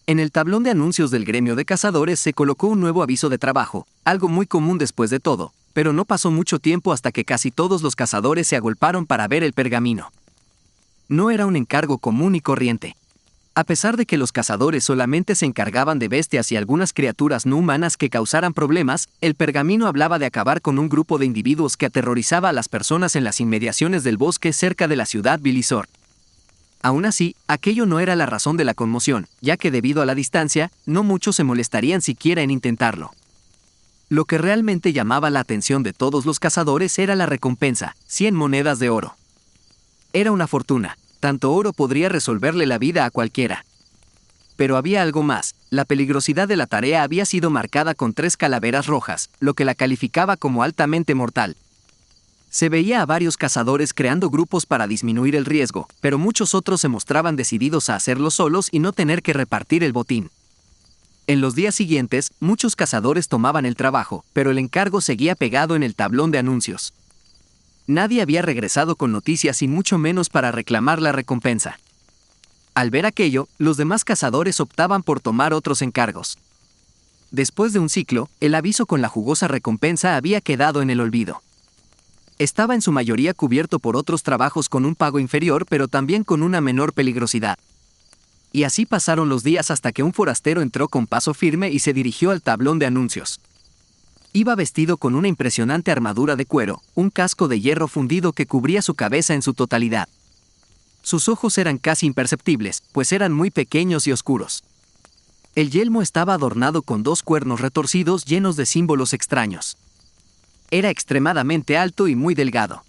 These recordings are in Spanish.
En el tablón de anuncios del gremio de cazadores se colocó un nuevo aviso de trabajo, algo muy común después de todo, pero no pasó mucho tiempo hasta que casi todos los cazadores se agolparon para ver el pergamino. No era un encargo común y corriente. A pesar de que los cazadores solamente se encargaban de bestias y algunas criaturas no humanas que causaran problemas, el pergamino hablaba de acabar con un grupo de individuos que aterrorizaba a las personas en las inmediaciones del bosque cerca de la ciudad Bilisor. Aún así, aquello no era la razón de la conmoción, ya que debido a la distancia, no muchos se molestarían siquiera en intentarlo. Lo que realmente llamaba la atención de todos los cazadores era la recompensa, 100 monedas de oro. Era una fortuna, tanto oro podría resolverle la vida a cualquiera. Pero había algo más, la peligrosidad de la tarea había sido marcada con 3 calaveras rojas, lo que la calificaba como altamente mortal. Se veía a varios cazadores creando grupos para disminuir el riesgo, pero muchos otros se mostraban decididos a hacerlo solos y no tener que repartir el botín. En los días siguientes, muchos cazadores tomaban el trabajo, pero el encargo seguía pegado en el tablón de anuncios. Nadie había regresado con noticias y mucho menos para reclamar la recompensa. Al ver aquello, los demás cazadores optaban por tomar otros encargos. Después de un ciclo, el aviso con la jugosa recompensa había quedado en el olvido. Estaba en su mayoría cubierto por otros trabajos con un pago inferior pero también con una menor peligrosidad. Y así pasaron los días hasta que un forastero entró con paso firme y se dirigió al tablón de anuncios. Iba vestido con una impresionante armadura de cuero, un casco de hierro fundido que cubría su cabeza en su totalidad. Sus ojos eran casi imperceptibles, pues eran muy pequeños y oscuros. El yelmo estaba adornado con 2 cuernos retorcidos llenos de símbolos extraños. Era extremadamente alto y muy delgado.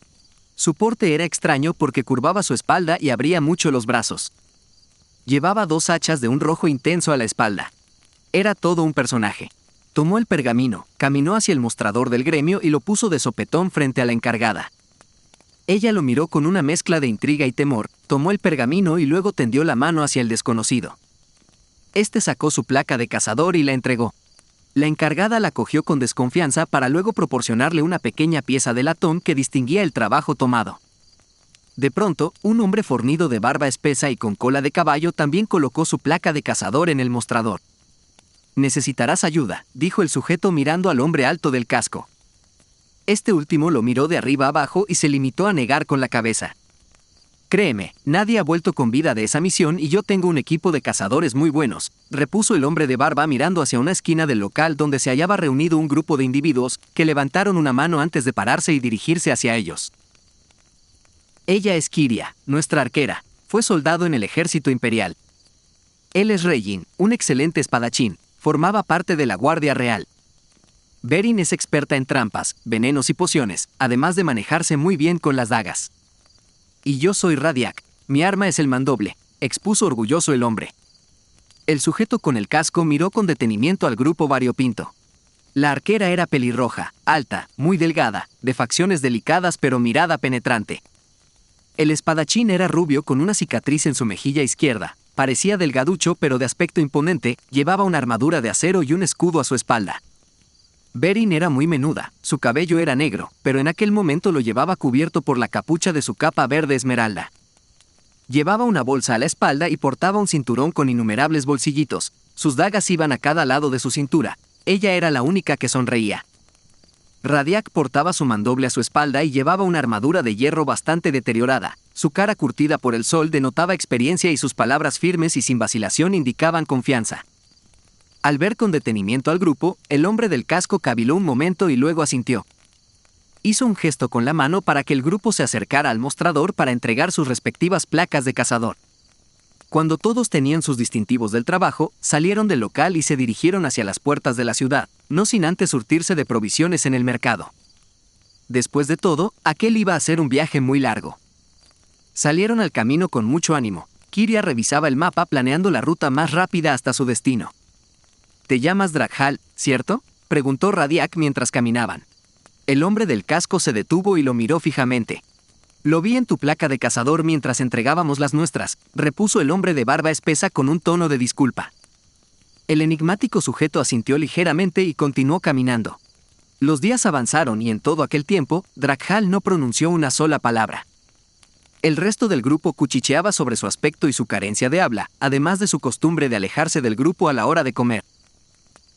Su porte era extraño porque curvaba su espalda y abría mucho los brazos. Llevaba 2 hachas de un rojo intenso a la espalda. Era todo un personaje. Tomó el pergamino, caminó hacia el mostrador del gremio y lo puso de sopetón frente a la encargada. Ella lo miró con una mezcla de intriga y temor, tomó el pergamino y luego tendió la mano hacia el desconocido. Este sacó su placa de cazador y la entregó. La encargada la cogió con desconfianza para luego proporcionarle una pequeña pieza de latón que distinguía el trabajo tomado. De pronto, un hombre fornido de barba espesa y con cola de caballo también colocó su placa de cazador en el mostrador. «Necesitarás ayuda», dijo el sujeto mirando al hombre alto del casco. Este último lo miró de arriba abajo y se limitó a negar con la cabeza. «Créeme, nadie ha vuelto con vida de esa misión y yo tengo un equipo de cazadores muy buenos», repuso el hombre de barba mirando hacia una esquina del local donde se hallaba reunido un grupo de individuos que levantaron una mano antes de pararse y dirigirse hacia ellos. «Ella es Kiria, nuestra arquera, fue soldado en el ejército imperial. Él es Regin, un excelente espadachín, formaba parte de la Guardia Real. Berin es experta en trampas, venenos y pociones, además de manejarse muy bien con las dagas. Y yo soy Radiak, mi arma es el mandoble», expuso orgulloso el hombre. El sujeto con el casco miró con detenimiento al grupo variopinto. La arquera era pelirroja, alta, muy delgada, de facciones delicadas pero mirada penetrante. El espadachín era rubio con una cicatriz en su mejilla izquierda, parecía delgaducho pero de aspecto imponente, llevaba una armadura de acero y un escudo a su espalda. Berin era muy menuda, su cabello era negro, pero en aquel momento lo llevaba cubierto por la capucha de su capa verde esmeralda. Llevaba una bolsa a la espalda y portaba un cinturón con innumerables bolsillitos, sus dagas iban a cada lado de su cintura, ella era la única que sonreía. Radiak portaba su mandoble a su espalda y llevaba una armadura de hierro bastante deteriorada, su cara curtida por el sol denotaba experiencia y sus palabras firmes y sin vacilación indicaban confianza. Al ver con detenimiento al grupo, el hombre del casco caviló un momento y luego asintió. Hizo un gesto con la mano para que el grupo se acercara al mostrador para entregar sus respectivas placas de cazador. Cuando todos tenían sus distintivos del trabajo, salieron del local y se dirigieron hacia las puertas de la ciudad, no sin antes surtirse de provisiones en el mercado. Después de todo, aquel iba a ser un viaje muy largo. Salieron al camino con mucho ánimo. Kiria revisaba el mapa planeando la ruta más rápida hasta su destino. «¿Te llamas Draghal, cierto?», preguntó Radiak mientras caminaban. El hombre del casco se detuvo y lo miró fijamente. «Lo vi en tu placa de cazador mientras entregábamos las nuestras», repuso el hombre de barba espesa con un tono de disculpa. El enigmático sujeto asintió ligeramente y continuó caminando. Los días avanzaron y en todo aquel tiempo, Draghal no pronunció una sola palabra. El resto del grupo cuchicheaba sobre su aspecto y su carencia de habla, además de su costumbre de alejarse del grupo a la hora de comer.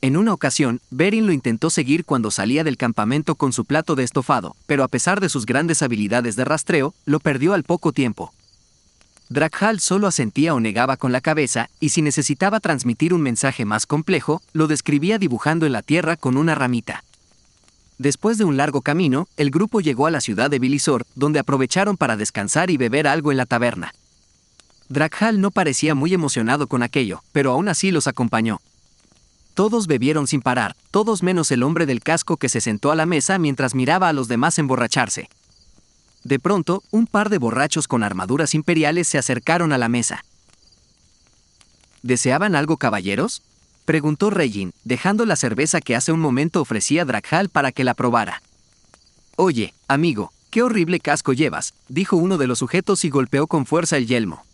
En una ocasión, Beren lo intentó seguir cuando salía del campamento con su plato de estofado, pero a pesar de sus grandes habilidades de rastreo, lo perdió al poco tiempo. Draghal solo asentía o negaba con la cabeza, y si necesitaba transmitir un mensaje más complejo, lo describía dibujando en la tierra con una ramita. Después de un largo camino, el grupo llegó a la ciudad de Bilisor, donde aprovecharon para descansar y beber algo en la taberna. Draghal no parecía muy emocionado con aquello, pero aún así los acompañó. Todos bebieron sin parar, todos menos el hombre del casco que se sentó a la mesa mientras miraba a los demás emborracharse. De pronto, un par de borrachos con armaduras imperiales se acercaron a la mesa. ¿Deseaban algo, caballeros?, preguntó Regin, dejando la cerveza que hace un momento ofrecía Draghal para que la probara. «Oye, amigo, qué horrible casco llevas», dijo uno de los sujetos y golpeó con fuerza el yelmo.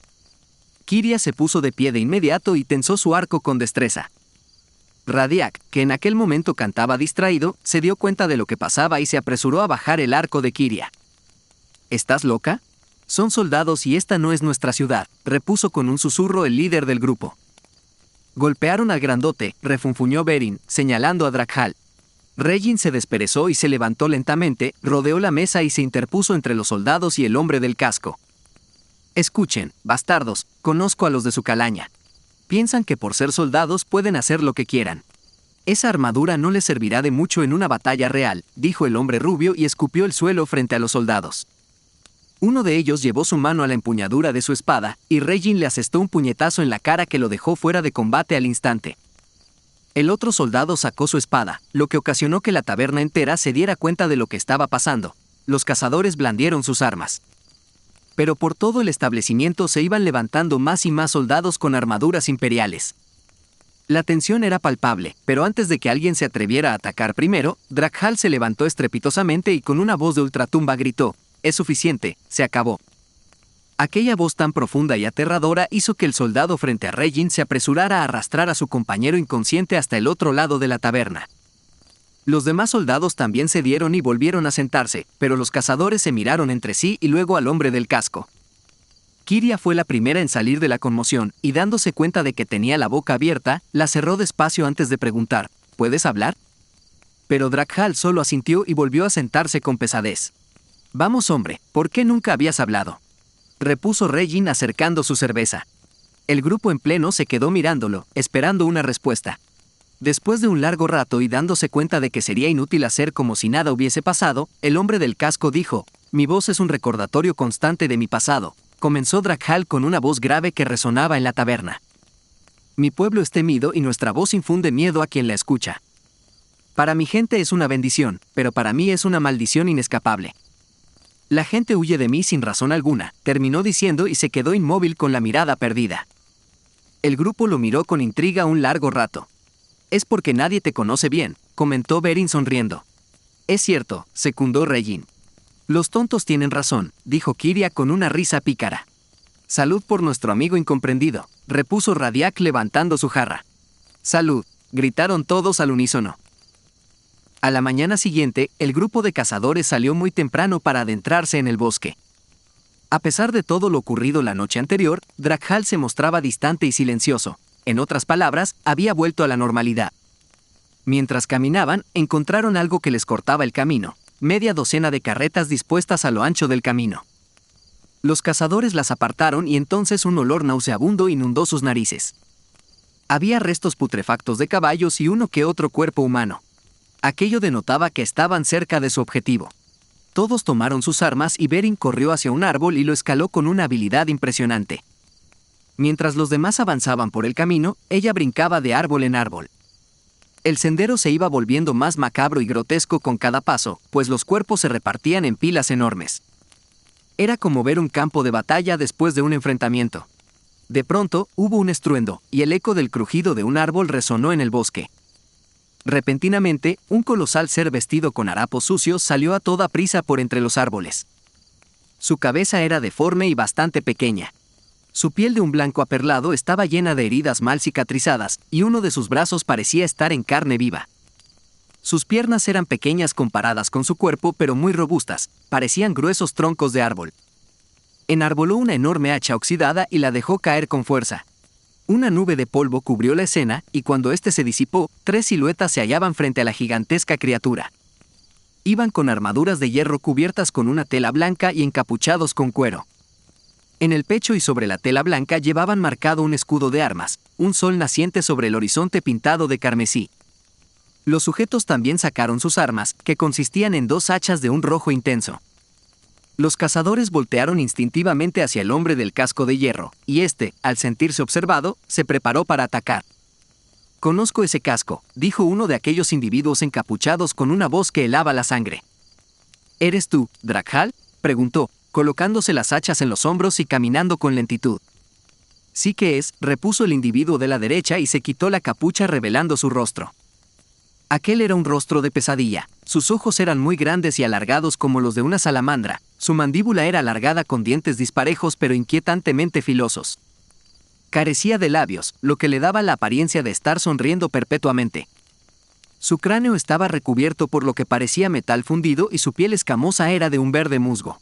Kiria se puso de pie de inmediato y tensó su arco con destreza. Radiak, que en aquel momento cantaba distraído, se dio cuenta de lo que pasaba y se apresuró a bajar el arco de Kiria. «¿Estás loca? Son soldados y esta no es nuestra ciudad», repuso con un susurro el líder del grupo. «Golpearon al grandote», refunfuñó Beren, señalando a Draghal. Regin se desperezó y se levantó lentamente, rodeó la mesa y se interpuso entre los soldados y el hombre del casco. «Escuchen, bastardos, conozco a los de su calaña. Piensan que por ser soldados pueden hacer lo que quieran. Esa armadura no les servirá de mucho en una batalla real», dijo el hombre rubio y escupió el suelo frente a los soldados. Uno de ellos llevó su mano a la empuñadura de su espada, y Regin le asestó un puñetazo en la cara que lo dejó fuera de combate al instante. El otro soldado sacó su espada, lo que ocasionó que la taberna entera se diera cuenta de lo que estaba pasando. Los cazadores blandieron sus armas. Pero por todo el establecimiento se iban levantando más y más soldados con armaduras imperiales. La tensión era palpable, pero antes de que alguien se atreviera a atacar primero, Draghal se levantó estrepitosamente y con una voz de ultratumba gritó: «Es suficiente, se acabó». Aquella voz tan profunda y aterradora hizo que el soldado frente a Regin se apresurara a arrastrar a su compañero inconsciente hasta el otro lado de la taberna. Los demás soldados también cedieron y volvieron a sentarse, pero los cazadores se miraron entre sí y luego al hombre del casco. Kiria fue la primera en salir de la conmoción, y dándose cuenta de que tenía la boca abierta, la cerró despacio antes de preguntar: «¿Puedes hablar?». Pero Draghal solo asintió y volvió a sentarse con pesadez. «Vamos, hombre, ¿por qué nunca habías hablado?», repuso Regin acercando su cerveza. El grupo en pleno se quedó mirándolo, esperando una respuesta. Después de un largo rato y dándose cuenta de que sería inútil hacer como si nada hubiese pasado, el hombre del casco dijo: «Mi voz es un recordatorio constante de mi pasado», comenzó Draghal con una voz grave que resonaba en la taberna. «Mi pueblo es temido y nuestra voz infunde miedo a quien la escucha. Para mi gente es una bendición, pero para mí es una maldición inescapable. La gente huye de mí sin razón alguna», terminó diciendo y se quedó inmóvil con la mirada perdida. El grupo lo miró con intriga un largo rato. «Es porque nadie te conoce bien», comentó Beren sonriendo. «Es cierto», secundó Regin. «Los tontos tienen razón», dijo Kiria con una risa pícara. «Salud por nuestro amigo incomprendido», repuso Radiak levantando su jarra. «Salud», gritaron todos al unísono. A la mañana siguiente, el grupo de cazadores salió muy temprano para adentrarse en el bosque. A pesar de todo lo ocurrido la noche anterior, Draghal se mostraba distante y silencioso. En otras palabras, había vuelto a la normalidad. Mientras caminaban, encontraron algo que les cortaba el camino: media docena de carretas dispuestas a lo ancho del camino. Los cazadores las apartaron y entonces un olor nauseabundo inundó sus narices. Había restos putrefactos de caballos y uno que otro cuerpo humano. Aquello denotaba que estaban cerca de su objetivo. Todos tomaron sus armas y Beren corrió hacia un árbol y lo escaló con una habilidad impresionante. Mientras los demás avanzaban por el camino, ella brincaba de árbol en árbol. El sendero se iba volviendo más macabro y grotesco con cada paso, pues los cuerpos se repartían en pilas enormes. Era como ver un campo de batalla después de un enfrentamiento. De pronto, hubo un estruendo, y el eco del crujido de un árbol resonó en el bosque. Repentinamente, un colosal ser vestido con harapos sucios salió a toda prisa por entre los árboles. Su cabeza era deforme y bastante pequeña. Su piel de un blanco aperlado estaba llena de heridas mal cicatrizadas, y uno de sus brazos parecía estar en carne viva. Sus piernas eran pequeñas comparadas con su cuerpo, pero muy robustas, parecían gruesos troncos de árbol. Enarboló una enorme hacha oxidada y la dejó caer con fuerza. Una nube de polvo cubrió la escena, y cuando éste se disipó, 3 siluetas se hallaban frente a la gigantesca criatura. Iban con armaduras de hierro cubiertas con una tela blanca y encapuchados con cuero. En el pecho y sobre la tela blanca llevaban marcado un escudo de armas, un sol naciente sobre el horizonte pintado de carmesí. Los sujetos también sacaron sus armas, que consistían en 2 hachas de un rojo intenso. Los cazadores voltearon instintivamente hacia el hombre del casco de hierro, y éste, al sentirse observado, se preparó para atacar. «Conozco ese casco», dijo uno de aquellos individuos encapuchados con una voz que helaba la sangre. «¿Eres tú, Drak'Hal?», preguntó, colocándose las hachas en los hombros y caminando con lentitud. «Sí que es», repuso el individuo de la derecha y se quitó la capucha revelando su rostro. Aquel era un rostro de pesadilla. Sus ojos eran muy grandes y alargados como los de una salamandra. Su mandíbula era alargada con dientes disparejos pero inquietantemente filosos. Carecía de labios, lo que le daba la apariencia de estar sonriendo perpetuamente. Su cráneo estaba recubierto por lo que parecía metal fundido y su piel escamosa era de un verde musgo.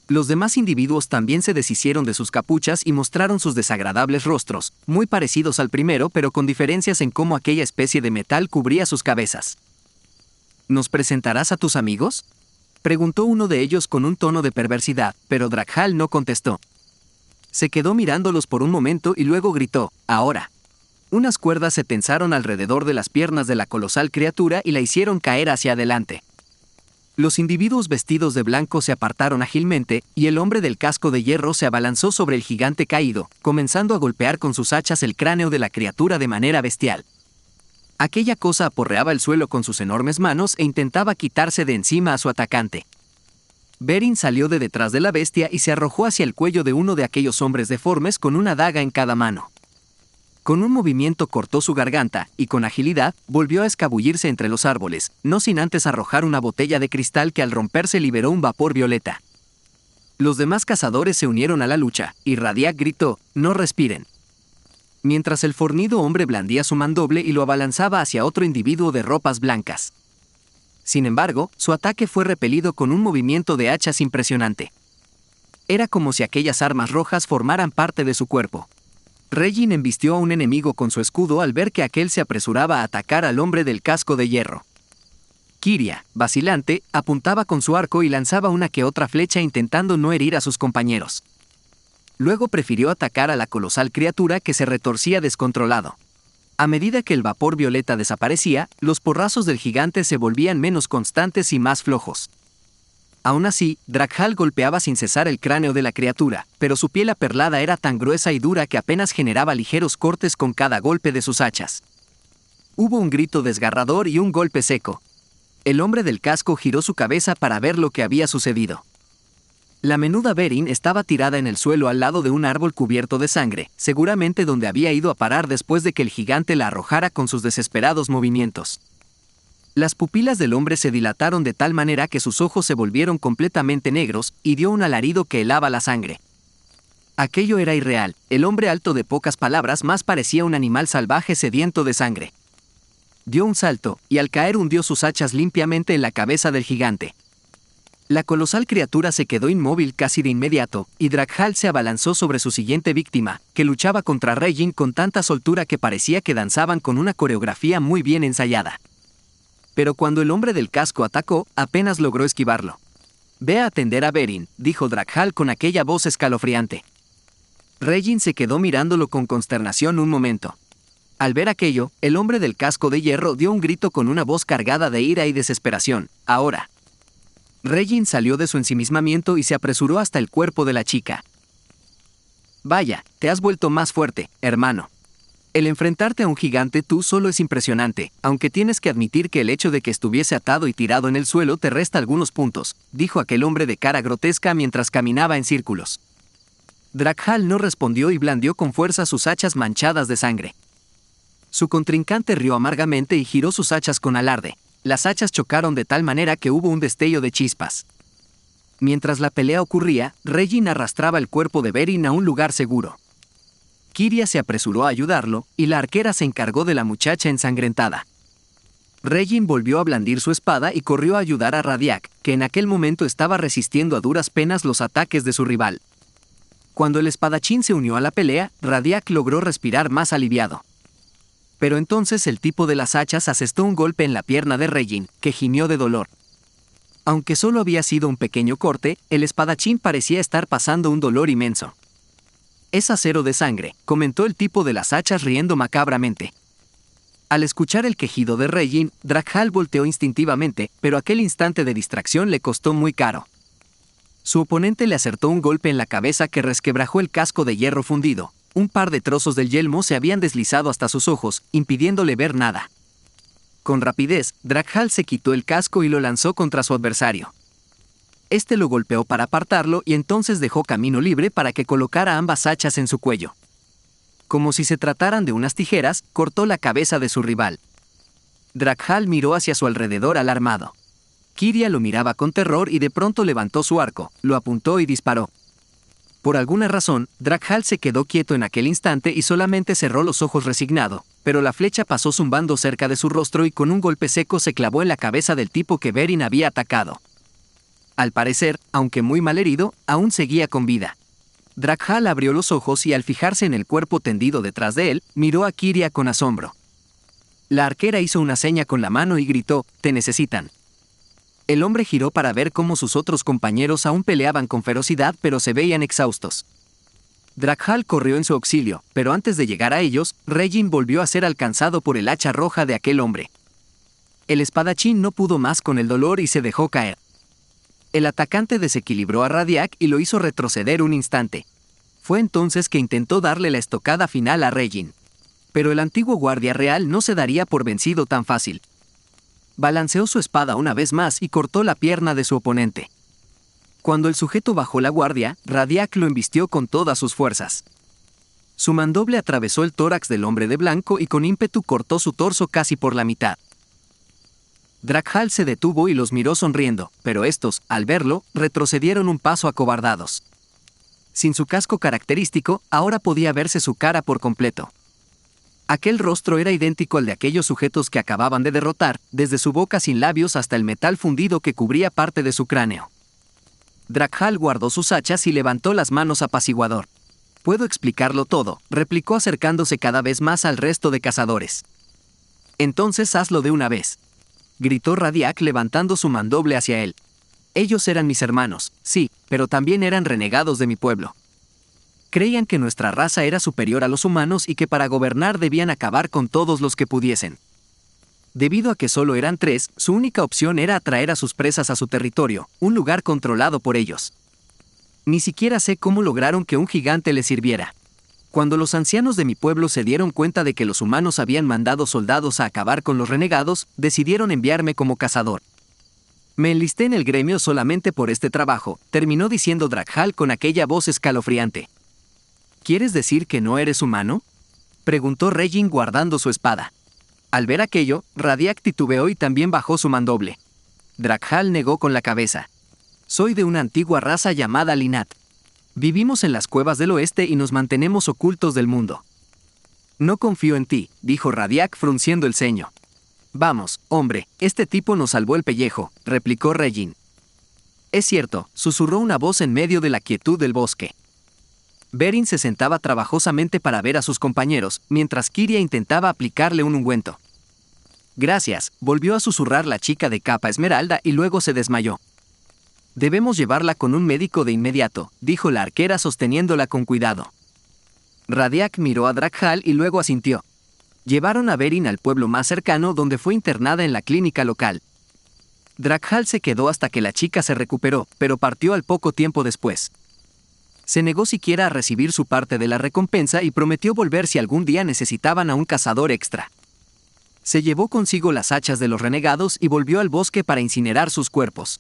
Los demás individuos también se deshicieron de sus capuchas y mostraron sus desagradables rostros, muy parecidos al primero pero con diferencias en cómo aquella especie de metal cubría sus cabezas. «¿Nos presentarás a tus amigos?», preguntó uno de ellos con un tono de perversidad, pero Drak'Hal no contestó. Se quedó mirándolos por un momento y luego gritó, «¡Ahora!». Unas cuerdas se tensaron alrededor de las piernas de la colosal criatura y la hicieron caer hacia adelante. Los individuos vestidos de blanco se apartaron ágilmente, y el hombre del casco de hierro se abalanzó sobre el gigante caído, comenzando a golpear con sus hachas el cráneo de la criatura de manera bestial. Aquella cosa aporreaba el suelo con sus enormes manos e intentaba quitarse de encima a su atacante. Beren salió de detrás de la bestia y se arrojó hacia el cuello de uno de aquellos hombres deformes con una daga en cada mano. Con un movimiento cortó su garganta, y con agilidad, volvió a escabullirse entre los árboles, no sin antes arrojar una botella de cristal que al romperse liberó un vapor violeta. Los demás cazadores se unieron a la lucha, y Radiak gritó, «¡No respiren!», mientras el fornido hombre blandía su mandoble y lo abalanzaba hacia otro individuo de ropas blancas. Sin embargo, su ataque fue repelido con un movimiento de hachas impresionante. Era como si aquellas armas rojas formaran parte de su cuerpo. Regin embistió a un enemigo con su escudo al ver que aquel se apresuraba a atacar al hombre del casco de hierro. Kiria, vacilante, apuntaba con su arco y lanzaba una que otra flecha intentando no herir a sus compañeros. Luego prefirió atacar a la colosal criatura que se retorcía descontrolado. A medida que el vapor violeta desaparecía, los porrazos del gigante se volvían menos constantes y más flojos. Aún así, Drak'Hal golpeaba sin cesar el cráneo de la criatura, pero su piel aperlada era tan gruesa y dura que apenas generaba ligeros cortes con cada golpe de sus hachas. Hubo un grito desgarrador y un golpe seco. El hombre del casco giró su cabeza para ver lo que había sucedido. La menuda Beren estaba tirada en el suelo al lado de un árbol cubierto de sangre, seguramente donde había ido a parar después de que el gigante la arrojara con sus desesperados movimientos. Las pupilas del hombre se dilataron de tal manera que sus ojos se volvieron completamente negros y dio un alarido que helaba la sangre. Aquello era irreal. El hombre alto de pocas palabras más parecía un animal salvaje sediento de sangre. Dio un salto, y al caer hundió sus hachas limpiamente en la cabeza del gigante. La colosal criatura se quedó inmóvil casi de inmediato, y Drak'Hal se abalanzó sobre su siguiente víctima, que luchaba contra Regin con tanta soltura que parecía que danzaban con una coreografía muy bien ensayada. Pero cuando el hombre del casco atacó, apenas logró esquivarlo. «Ve a atender a Beren», dijo Drak'Hal con aquella voz escalofriante. Regin se quedó mirándolo con consternación un momento. Al ver aquello, el hombre del casco de hierro dio un grito con una voz cargada de ira y desesperación. «¡Ahora!». Regin salió de su ensimismamiento y se apresuró hasta el cuerpo de la chica. «Vaya, te has vuelto más fuerte, hermano. El enfrentarte a un gigante tú solo es impresionante, aunque tienes que admitir que el hecho de que estuviese atado y tirado en el suelo te resta algunos puntos», dijo aquel hombre de cara grotesca mientras caminaba en círculos. Drak'Hal no respondió y blandió con fuerza sus hachas manchadas de sangre. Su contrincante rió amargamente y giró sus hachas con alarde. Las hachas chocaron de tal manera que hubo un destello de chispas. Mientras la pelea ocurría, Regin arrastraba el cuerpo de Beren a un lugar seguro. Kiria se apresuró a ayudarlo, y la arquera se encargó de la muchacha ensangrentada. Regin volvió a blandir su espada y corrió a ayudar a Radiak, que en aquel momento estaba resistiendo a duras penas los ataques de su rival. Cuando el espadachín se unió a la pelea, Radiak logró respirar más aliviado. Pero entonces el tipo de las hachas asestó un golpe en la pierna de Regin, que gimió de dolor. Aunque solo había sido un pequeño corte, el espadachín parecía estar pasando un dolor inmenso. «Es acero de sangre», comentó el tipo de las hachas riendo macabramente. Al escuchar el quejido de Regin, Draghal volteó instintivamente, pero aquel instante de distracción le costó muy caro. Su oponente le acertó un golpe en la cabeza que resquebrajó el casco de hierro fundido. Un par de trozos del yelmo se habían deslizado hasta sus ojos, impidiéndole ver nada. Con rapidez, Draghal se quitó el casco y lo lanzó contra su adversario. Este lo golpeó para apartarlo y entonces dejó camino libre para que colocara ambas hachas en su cuello. Como si se trataran de unas tijeras, cortó la cabeza de su rival. Draghal miró hacia su alrededor alarmado. Kiria lo miraba con terror y de pronto levantó su arco, lo apuntó y disparó. Por alguna razón, Draghal se quedó quieto en aquel instante y solamente cerró los ojos resignado, pero la flecha pasó zumbando cerca de su rostro y con un golpe seco se clavó en la cabeza del tipo que Beren había atacado. Al parecer, aunque muy malherido, aún seguía con vida. Draghal abrió los ojos y al fijarse en el cuerpo tendido detrás de él, miró a Kiria con asombro. La arquera hizo una seña con la mano y gritó: «¡Te necesitan!». El hombre giró para ver cómo sus otros compañeros aún peleaban con ferocidad pero se veían exhaustos. Draghal corrió en su auxilio, pero antes de llegar a ellos, Regin volvió a ser alcanzado por el hacha roja de aquel hombre. El espadachín no pudo más con el dolor y se dejó caer. El atacante desequilibró a Radiak y lo hizo retroceder un instante. Fue entonces que intentó darle la estocada final a Regin. Pero el antiguo guardia real no se daría por vencido tan fácil. Balanceó su espada una vez más y cortó la pierna de su oponente. Cuando el sujeto bajó la guardia, Radiak lo embistió con todas sus fuerzas. Su mandoble atravesó el tórax del hombre de blanco y con ímpetu cortó su torso casi por la mitad. Draghal se detuvo y los miró sonriendo, pero estos, al verlo, retrocedieron un paso acobardados. Sin su casco característico, ahora podía verse su cara por completo. Aquel rostro era idéntico al de aquellos sujetos que acababan de derrotar, desde su boca sin labios hasta el metal fundido que cubría parte de su cráneo. Draghal guardó sus hachas y levantó las manos apaciguador. «Puedo explicarlo todo», replicó acercándose cada vez más al resto de cazadores. «Entonces hazlo de una vez», gritó Radiak levantando su mandoble hacia él. «Ellos eran mis hermanos, sí, pero también eran renegados de mi pueblo. Creían que nuestra raza era superior a los humanos y que para gobernar debían acabar con todos los que pudiesen. Debido a que solo eran 3, su única opción era atraer a sus presas a su territorio, un lugar controlado por ellos. Ni siquiera sé cómo lograron que un gigante les sirviera. Cuando los ancianos de mi pueblo se dieron cuenta de que los humanos habían mandado soldados a acabar con los renegados, decidieron enviarme como cazador. Me enlisté en el gremio solamente por este trabajo», terminó diciendo Draghal con aquella voz escalofriante. «¿Quieres decir que no eres humano?», preguntó Regin guardando su espada. Al ver aquello, Radiak titubeó y también bajó su mandoble. Draghal negó con la cabeza. «Soy de una antigua raza llamada Linat. Vivimos en las cuevas del oeste y nos mantenemos ocultos del mundo». «No confío en ti», dijo Radiak frunciendo el ceño. «Vamos, hombre, este tipo nos salvó el pellejo», replicó Regin. «Es cierto», susurró una voz en medio de la quietud del bosque. Beren se sentaba trabajosamente para ver a sus compañeros, mientras Kiria intentaba aplicarle un ungüento. «Gracias», volvió a susurrar la chica de capa esmeralda y luego se desmayó. «Debemos llevarla con un médico de inmediato», dijo la arquera sosteniéndola con cuidado. Radiak miró a Draghal y luego asintió. Llevaron a Beren al pueblo más cercano donde fue internada en la clínica local. Draghal se quedó hasta que la chica se recuperó, pero partió al poco tiempo después. Se negó siquiera a recibir su parte de la recompensa y prometió volver si algún día necesitaban a un cazador extra. Se llevó consigo las hachas de los renegados y volvió al bosque para incinerar sus cuerpos.